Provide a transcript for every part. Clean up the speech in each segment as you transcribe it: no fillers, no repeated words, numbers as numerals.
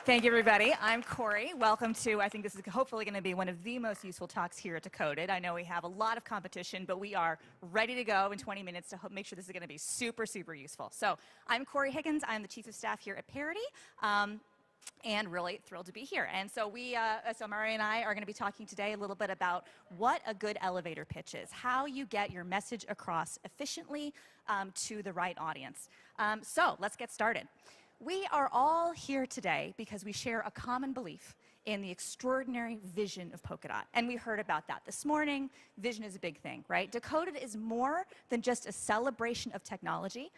Thank you, everybody. I'm Kori. Welcome to, I think this is hopefully going to be one of the most useful talks here at Decoded. I know we have a lot of competition, but we are ready to go in 20 minutes to make sure this is going to be super, super useful. So I'm Kori Higgins. I'm the Chief of Staff here at Parity. And really thrilled to be here. And so Mario and I are going to be talking today a little bit about what a good elevator pitch is, how you get your message across efficiently to the right audience. So let's get started. We are all here today because we share a common belief in the extraordinary vision of Polkadot. And we heard about that this morning. Vision is a big thing, right? Decoded is more than just a celebration of technology.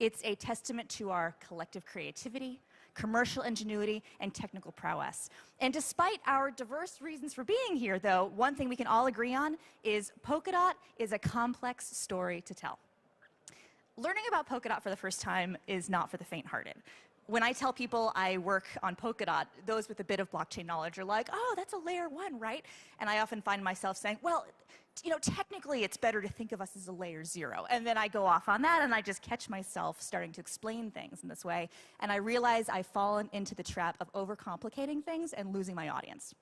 It's a testament to our collective creativity, commercial ingenuity, and technical prowess. And despite our diverse reasons for being here, though, one thing we can all agree on is Polkadot is a complex story to tell. Learning about Polkadot for the first time is not for the faint-hearted. When I tell people I work on Polkadot, those with a bit of blockchain knowledge are like, oh, that's a layer 1, right? And I often find myself saying, well, you know, technically it's better to think of us as a layer 0. And then I go off on that and I just catch myself starting to explain things in this way. And I realize I've fallen into the trap of overcomplicating things and losing my audience.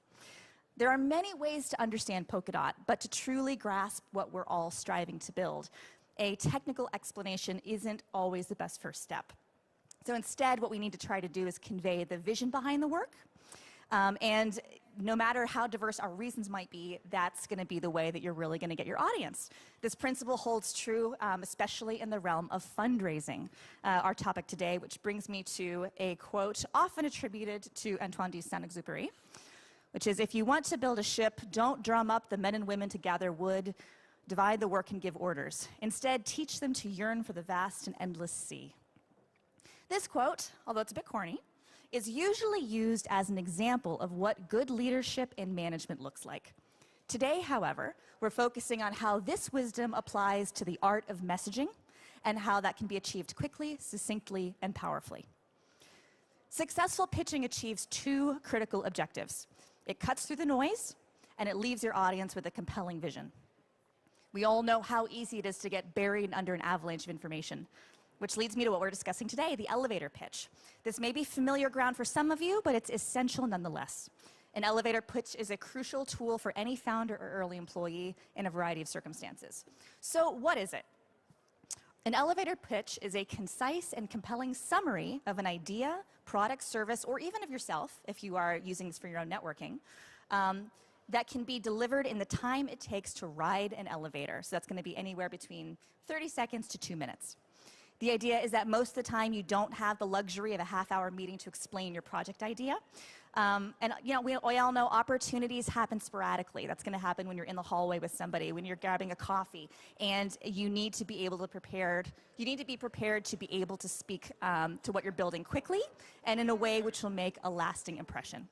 There are many ways to understand Polkadot, but to truly grasp what we're all striving to build, a technical explanation isn't always the best first step. So instead, what we need to try to do is convey the vision behind the work. And no matter how diverse our reasons might be, that's going to be the way that you're really going to get your audience. This principle holds true, especially in the realm of fundraising, our topic today, which brings me to a quote often attributed to Antoine de Saint-Exupéry, which is, if you want to build a ship, don't drum up the men and women to gather wood, divide the work and give orders. Instead, teach them to yearn for the vast and endless sea. This quote, although it's a bit corny, is usually used as an example of what good leadership and management looks like. Today, however, we're focusing on how this wisdom applies to the art of messaging and how that can be achieved quickly, succinctly, and powerfully. Successful pitching achieves 2 critical objectives. It cuts through the noise, and it leaves your audience with a compelling vision. We all know how easy it is to get buried under an avalanche of information, which leads me to what we're discussing today, the elevator pitch. This may be familiar ground for some of you, but it's essential nonetheless. An elevator pitch is a crucial tool for any founder or early employee in a variety of circumstances. So what is it? An elevator pitch is a concise and compelling summary of an idea, product, service, or even of yourself, if you are using this for your own networking, that can be delivered in the time it takes to ride an elevator. So that's going to be anywhere between 30 seconds to 2 minutes. The idea is that most of the time you don't have the luxury of a half-hour meeting to explain your project idea. And you know, we all know opportunities happen sporadically. That's going to happen when you're in the hallway with somebody, when you're grabbing a coffee, and you need to be able to be prepared to be able to speak to what you're building quickly and in a way which will make a lasting impression.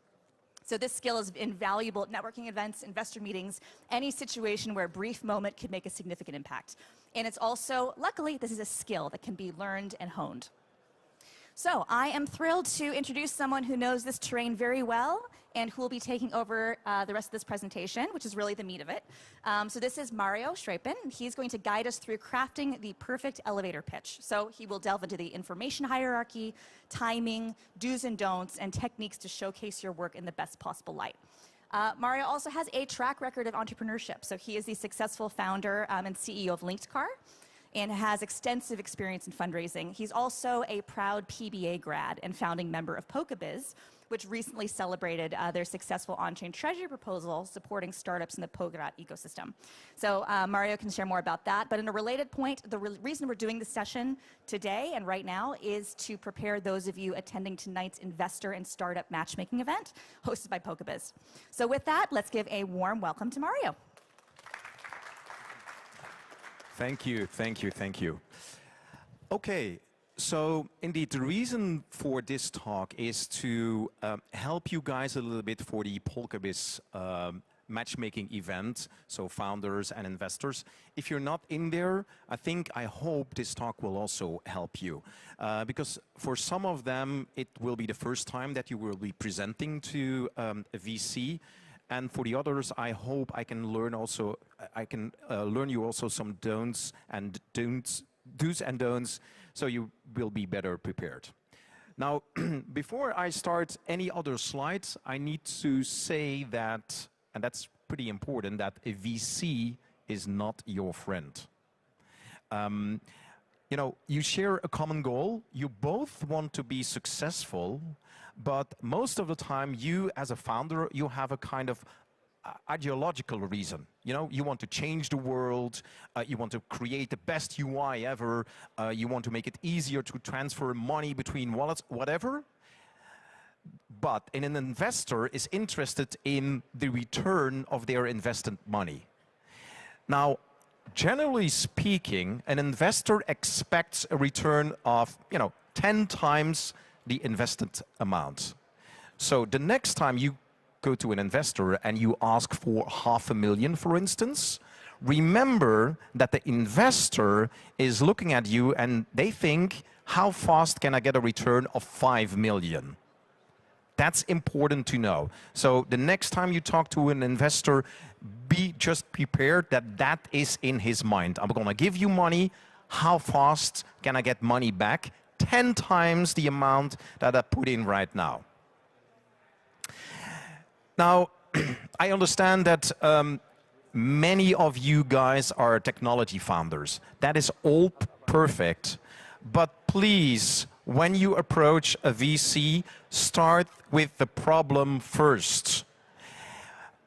So this skill is invaluable at networking events, investor meetings, any situation where a brief moment could make a significant impact. And it's also, luckily, this is a skill that can be learned and honed. So I am thrilled to introduce someone who knows this terrain very well and who will be taking over the rest of this presentation, which is really the meat of it. So this is Mario Schraepen. He's going to guide us through crafting the perfect elevator pitch. So he will delve into the information hierarchy, timing, do's and don'ts, and techniques to showcase your work in the best possible light. Mario also has a track record of entrepreneurship. So he is the successful founder and CEO of LinkedCar and has extensive experience in fundraising. He's also a proud PBA grad and founding member of PolkaBiz, which recently celebrated their successful on-chain treasury proposal supporting startups in the Polkadot ecosystem. So Mario can share more about that. But in a related point, the reason we're doing this session today and right now is to prepare those of you attending tonight's investor and startup matchmaking event hosted by PolkaBiz. So with that, let's give a warm welcome to Mario. Thank you, thank you, thank you. Okay, so indeed, the reason for this talk is to help you guys a little bit for the PolkaBiz matchmaking event, so founders and investors. If you're not in there, I hope this talk will also help you. Because for some of them, it will be the first time that you will be presenting to a VC. And for the others, I hope I can learn also, learn you also some do's and don'ts, so you will be better prepared. Now, before I start any other slides, I need to say that, and that's pretty important, that a VC is not your friend. You know, you share a common goal, you both want to be successful, but most of the time you as a founder, you have a kind of ideological reason. You know, you want to change the world, you want to create the best UI ever, you want to make it easier to transfer money between wallets, whatever. But an investor is interested in the return of their invested money. Now, generally speaking, an investor expects a return of, 10 times the invested amount. So the next time you go to an investor and you ask for $500,000, for instance, remember that the investor is looking at you and they think, how fast can I get a return of 5 million? That's important to know. So the next time you talk to an investor, be just prepared that that is in his mind. I'm going to give you money. How fast can I get money back? 10 times the amount that I put in right now. Now, I understand that many of you guys are technology founders. That is all perfect. But please, when you approach a VC, start with the problem first.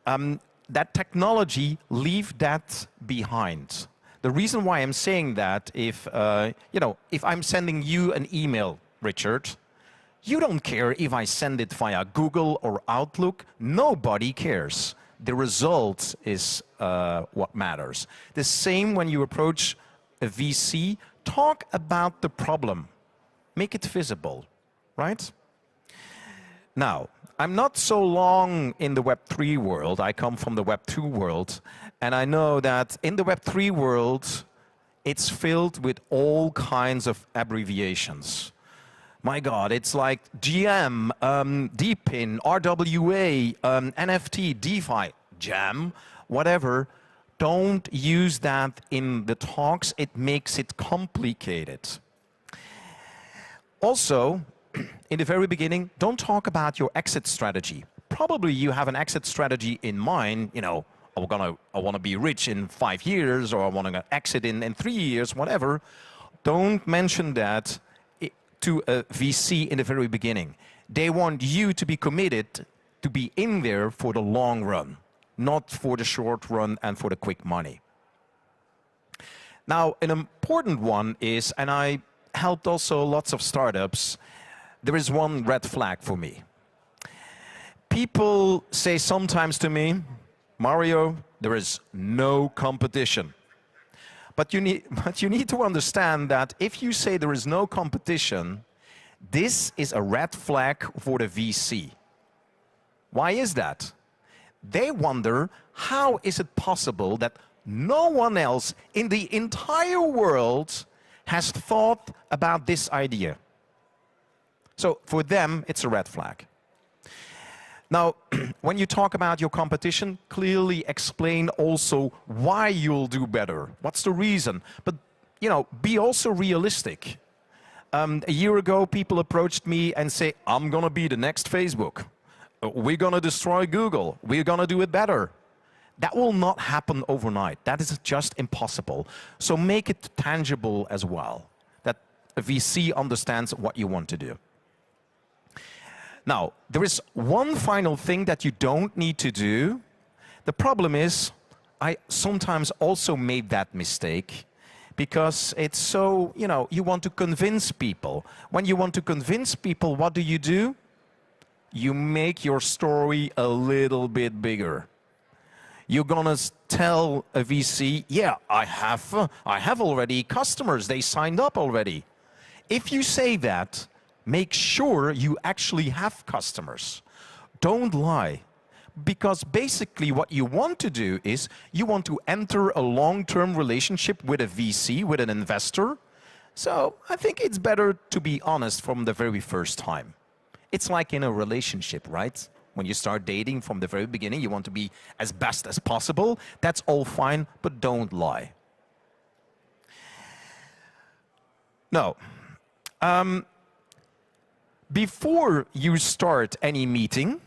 That technology, leave that behind. The reason why I'm saying that, if I'm sending you an email, Richard, you don't care if I send it via Google or Outlook. Nobody cares. The result is what matters. The same when you approach a VC, talk about the problem. Make it visible, right? Now, I'm not so long in the Web3 world. I come from the Web2 world. And I know that in the Web3 world, it's filled with all kinds of abbreviations. My God, it's like GM, DPIN, RWA, NFT, DeFi, JAM, whatever. Don't use that in the talks. It makes it complicated. Also, in the very beginning, don't talk about your exit strategy. Probably you have an exit strategy in mind, I want to be rich in 5 years, or I want to exit in 3 years, whatever. Don't mention that to a VC in the very beginning. They want you to be committed to be in there for the long run, not for the short run and for the quick money. Now, an important one is, and I helped also lots of startups, there is one red flag for me. People say sometimes to me, Mario, there is no competition. But you need to understand that if you say there is no competition, this is a red flag for the VC. Why is that? They wonder, how is it possible that no one else in the entire world has thought about this idea? So for them, it's a red flag. Now, when you talk about your competition, clearly explain also why you'll do better. What's the reason? But, be also realistic. A year ago, people approached me and say, I'm going to be the next Facebook. We're going to destroy Google. We're going to do it better. That will not happen overnight. That is just impossible. So make it tangible as well, that a VC understands what you want to do. Now, there is one final thing that you don't need to do. The problem is, I sometimes also made that mistake because it's so, you want to convince people. When you want to convince people, what do? You make your story a little bit bigger. You're gonna tell a VC, yeah, I have already customers, they signed up already. If you say that, make sure you actually have customers. Don't lie. Because basically what you want to do is you want to enter a long-term relationship with a VC, with an investor. So I think it's better to be honest from the very first time. It's like in a relationship, right? When you start dating from the very beginning, you want to be as best as possible. That's all fine, but don't lie. No. before you start any meeting,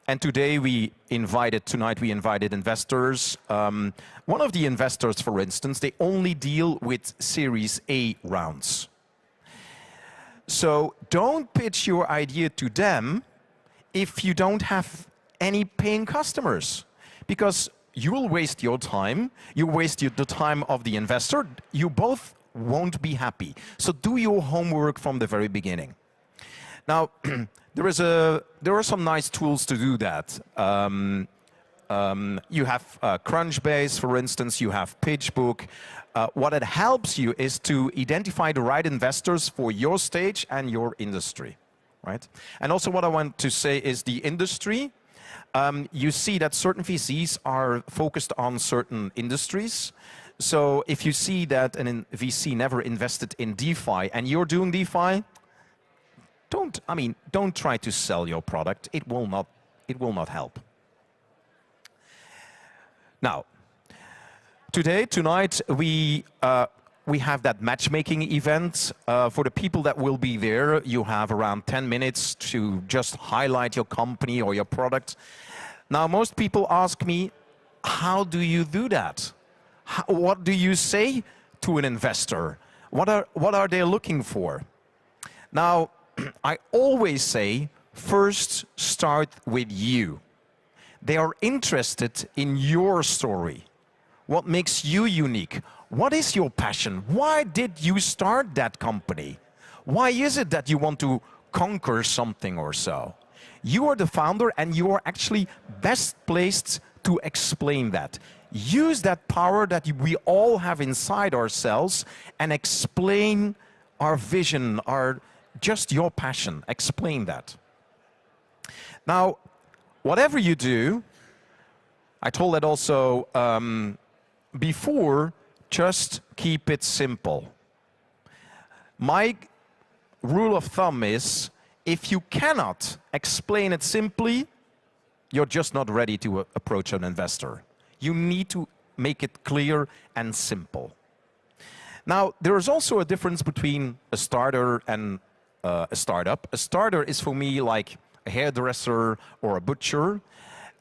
and tonight we invited investors. One of the investors, for instance, they only deal with Series A rounds. So don't pitch your idea to them if you don't have any paying customers, because you will waste your time, you waste the time of the investor, you both won't be happy. So do your homework from the very beginning. Now, there are some nice tools to do that. You have Crunchbase, for instance, you have PitchBook. What it helps you is to identify the right investors for your stage and your industry, right? And also what I want to say is the industry. You see that certain VCs are focused on certain industries. So if you see that a VC never invested in DeFi and you're doing DeFi, don't try to sell your product. It will not help. Now, tonight, we have that matchmaking event. For the people that will be there, you have around 10 minutes to just highlight your company or your product. Now, most people ask me, how do you do that? What do you say to an investor? What are they looking for? Now, I always say, first start with you. They are interested in your story. What makes you unique? What is your passion? Why did you start that company? Why is it that you want to conquer something or so? You are the founder and you are actually best placed to explain that. Use that power that we all have inside ourselves and explain our vision, just your passion. Explain that. Now, whatever you do, I told that also before, just keep it simple. My rule of thumb is, if you cannot explain it simply, you're just not ready to approach an investor. You need to make it clear and simple. Now, there is also a difference between a starter and a startup. A starter is for me like a hairdresser or a butcher.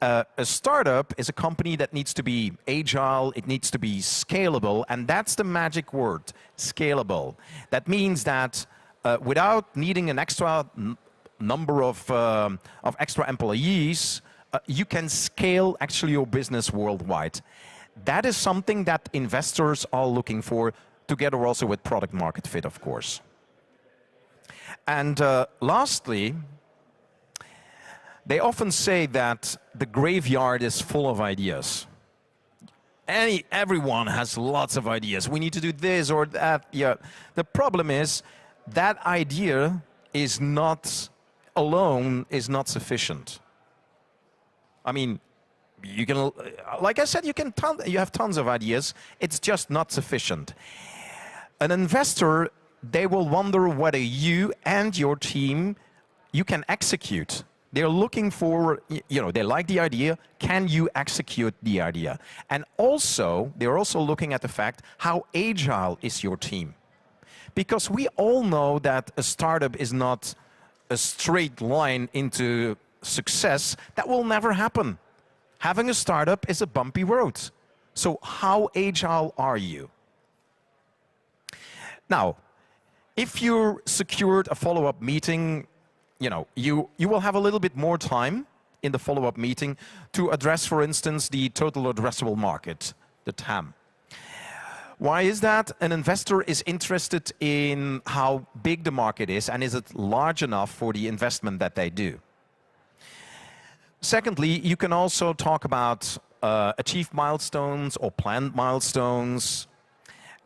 A startup is a company that needs to be agile, it needs to be scalable, and that's the magic word, scalable. That means that without needing an extra number of extra employees, you can scale actually your business worldwide. That is something that investors are looking for, together also with product market fit, of course. And lastly, they often say that the graveyard is full of ideas. Everyone has lots of ideas. We need to do this or that. Yeah. The problem is that idea is not alone is not sufficient. I mean, you can, like I said, you have tons of ideas. It's just not sufficient. An investor, they will wonder whether you and your team, you can execute. They're looking for, they like the idea, can you execute the idea? And also, they're also looking at the fact, how agile is your team? Because we all know that a startup is not a straight line into success. That will never happen. Having a startup is a bumpy road. So how agile are you? Now, if you secured a follow-up meeting, you will have a little bit more time in the follow-up meeting to address, for instance, the total addressable market, the TAM. Why is that? An investor is interested in how big the market is and is it large enough for the investment that they do. Secondly, you can also talk about achieved milestones or planned milestones.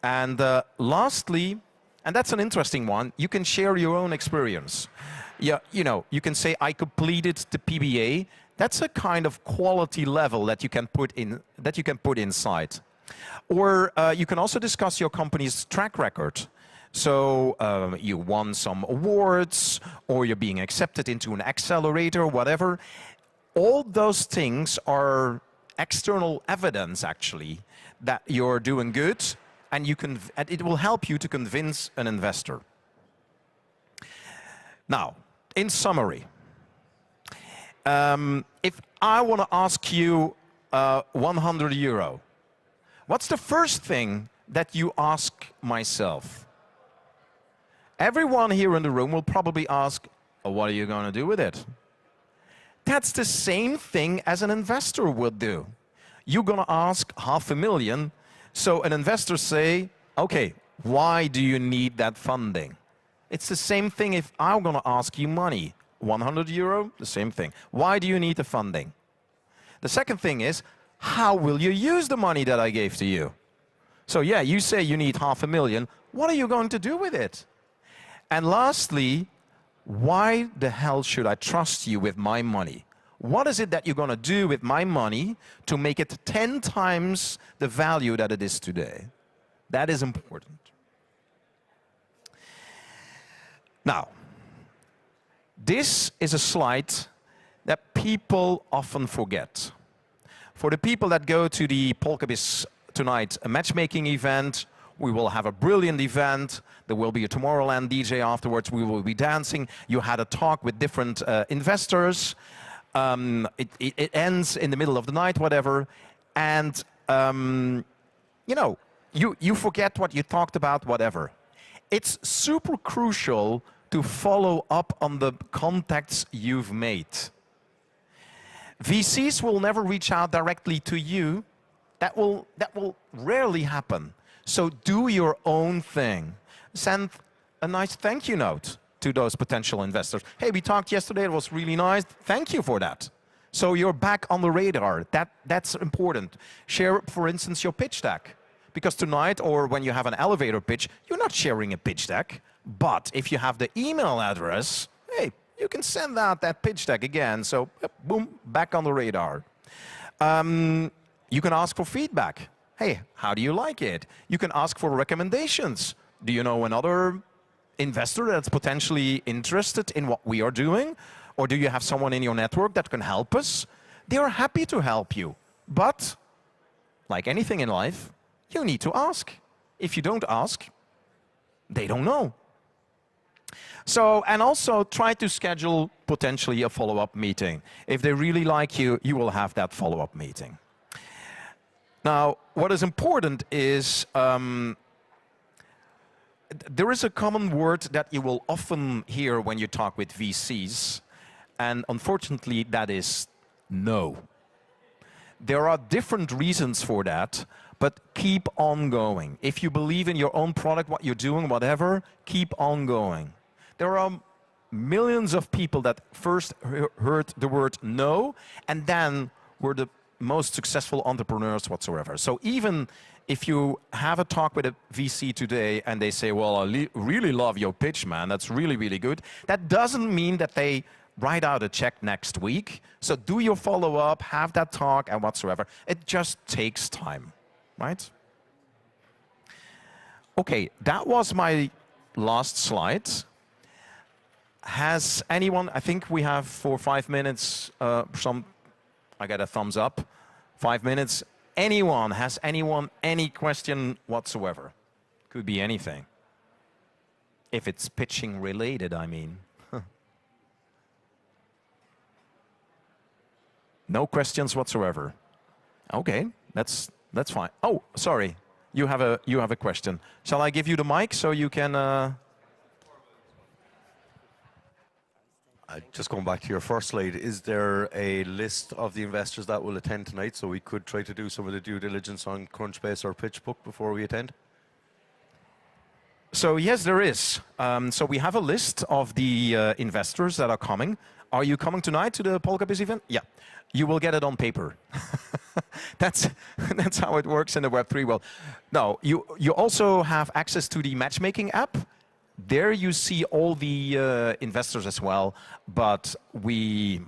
And lastly, and that's an interesting one, you can share your own experience. Yeah, you can say, I completed the PBA. That's a kind of quality level that you can put inside. Or you can also discuss your company's track record. So you won some awards, or you're being accepted into an accelerator, whatever. All those things are external evidence, actually, that you're doing good, and it will help you to convince an investor. Now, in summary, if I want to ask you 100 euro, what's the first thing that you ask myself? Everyone here in the room will probably ask, oh, what are you going to do with it? That's the same thing as an investor would do. You're going to ask 500,000. So an investor say, okay, why do you need that funding? It's the same thing if I'm going to ask you money. 100 euro, the same thing. Why do you need the funding? The second thing is, how will you use the money that I gave to you? So yeah, you say you need 500,000. What are you going to do with it? And lastly, why the hell should I trust you with my money? What is it that you're going to do with my money to make it 10 times the value that it is today? That is important. Now, this is a slide that people often forget. For the people that go to the PolkaBiz tonight, a matchmaking event, we will have a brilliant event. There will be a Tomorrowland DJ afterwards. We will be dancing. You had a talk with different investors. It ends in the middle of the night, whatever. And, you know, you forget what you talked about, whatever. It's super crucial to follow up on the contacts you've made. VCs will never reach out directly to you. That will rarely happen. So do your own thing. Send a nice thank you note to those potential investors. Hey, we talked yesterday, it was really nice. Thank you for that. So you're back on the radar. That's important. Share, for instance, your pitch deck. Because tonight, or when you have an elevator pitch, you're not sharing a pitch deck. But if you have the email address, hey, you can send out that pitch deck again. So boom, back on the radar. You can ask for feedback. Hey, how do you like it? You can ask for recommendations. Do you know another investor that's potentially interested in what we are doing? Or do you have someone in your network that can help us? They are happy to help you. But, like anything in life, you need to ask. If you don't ask, they don't know. So, and also try to schedule potentially a follow-up meeting. If they really like you, you will have that follow-up meeting. Now, what is important is there is a common word that you will often hear when you talk with VCs, and unfortunately, that is no. There are different reasons for that, but keep on going. If you believe in your own product, what you're doing, whatever, keep on going. There are millions of people that first heard the word no, and then were the most successful entrepreneurs whatsoever. So even if you have a talk with a VC today and they say, well, I really love your pitch, man, that's really, really good, that doesn't mean that they write out a check next week. So do your follow-up, have that talk and whatsoever. It just takes time, right? Okay, that was my last slide. Has anyone, I think we have for 5 minutes, I got a thumbs up, 5 minutes. Has anyone any question whatsoever? Could be anything. If it's pitching related, I mean. No questions whatsoever. Okay, that's fine. Oh, sorry, you have a question. Shall I give you the mic so you can? Just going back to your first slide, is there a list of the investors that will attend tonight so we could try to do some of the due diligence on Crunchbase or PitchBook before we attend? So yes, there is. So we have a list of the investors that are coming. Are you coming tonight to the PolkaBiz event? Yeah. You will get it on paper. That's how it works in the Web3 world. No, you also have access to the matchmaking app. There you see all the investors as well, but we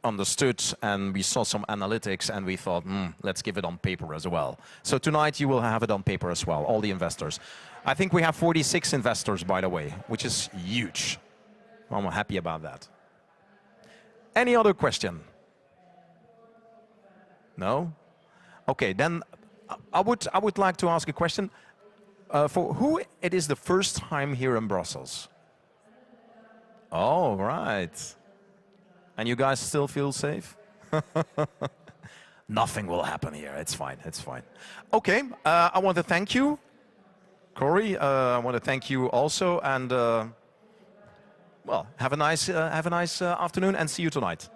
understood and we saw some analytics and we thought, let's give it on paper as well. So tonight you will have it on paper as well, all the investors. I think we have 46 investors, by the way, which is huge. I'm happy about that. Any other question? No? Okay, then I would like to ask a question. For who it is the first time here in Brussels? Oh, right. And you guys still feel safe? Nothing will happen here. It's fine. It's fine. Okay. I want to thank you, Kori. I want to thank you also, and well, have a nice afternoon, and see you tonight.